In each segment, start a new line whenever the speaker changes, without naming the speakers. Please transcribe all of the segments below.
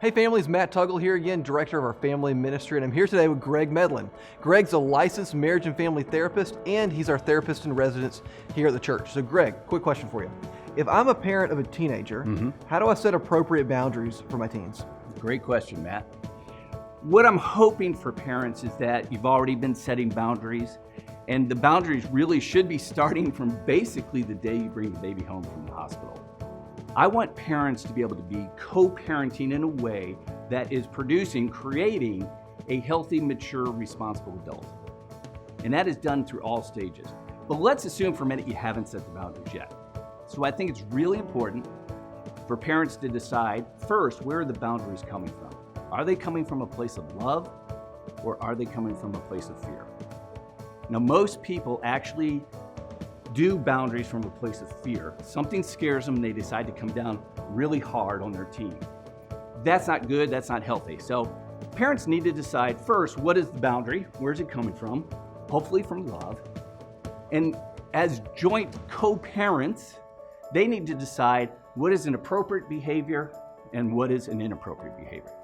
Hey families, Matt Tuggle here again, director of our family ministry, and I'm here today with Gregg Medlyn. Gregg's a licensed marriage and family therapist, and he's our therapist in residence here at the church. So Gregg, quick question for you. If I'm a parent of a teenager, how do I set appropriate boundaries for my teens?
Great question, Matt. What I'm hoping for parents is that you've already been setting boundaries, and the boundaries really should be starting from basically the day you bring the baby home from the hospital. I want parents to be able to be co-parenting in a way that is creating a healthy, mature, responsible adult. And that is done through all stages. But let's assume for a minute you haven't set the boundaries yet. So I think it's really important for parents to decide first, where are the boundaries coming from? Are they coming from a place of love, or are they coming from a place of fear? Now, most people actually do boundaries from a place of fear. Something scares them and they decide to come down really hard on their teen. That's not good, that's not healthy. So parents need to decide first, what is the boundary? Where's it coming from? Hopefully from love. And as joint co-parents, they need to decide what is an appropriate behavior and what is an inappropriate behavior.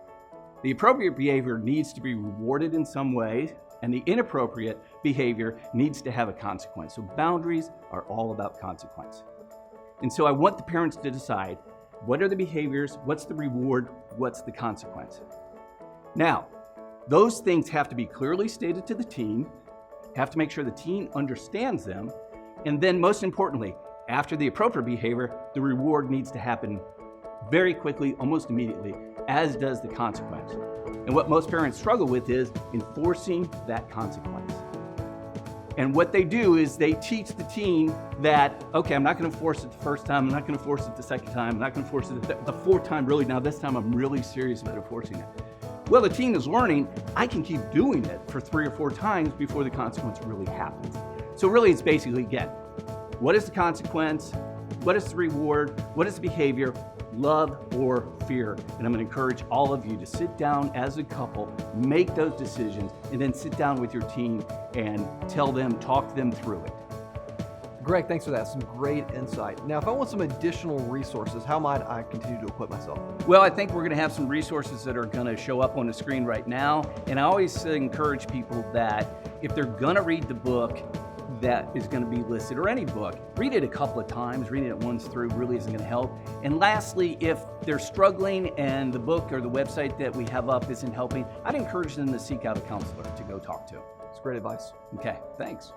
The appropriate behavior needs to be rewarded in some way, and the inappropriate behavior needs to have a consequence. So boundaries are all about consequence. And so I want the parents to decide, what are the behaviors, what's the reward, what's the consequence? Now, those things have to be clearly stated to the teen, have to make sure the teen understands them, and then most importantly, after the appropriate behavior, the reward needs to happen very quickly, almost immediately, as does the consequence. And what most parents struggle with is enforcing that consequence. And what they do is they teach the teen that, okay, I'm not going to force it the first time, I'm not going to force it the second time, I'm not going to force it the fourth time, really. Now this time I'm really serious about enforcing it. Well, the teen is learning, I can keep doing it for 3 or 4 times before the consequence really happens. So really it's basically, again, what is the consequence? What is the reward? What is the behavior? Love or fear? And I'm going to encourage all of you to sit down as a couple, make those decisions, and then sit down with your teen and talk them through it.
Gregg, thanks for that. Some great insight. Now, if I want some additional resources, how might I continue to equip myself?
Well, I think we're going to have some resources that are going to show up on the screen right now. And I always encourage people that if they're going to read the book that is going to be listed, or any book, read it a couple of times. Reading it once through really isn't going to help. And lastly, if they're struggling and the book or the website that we have up isn't helping, I'd encourage them to seek out a counselor to go talk to.
It's great advice.
Okay, thanks.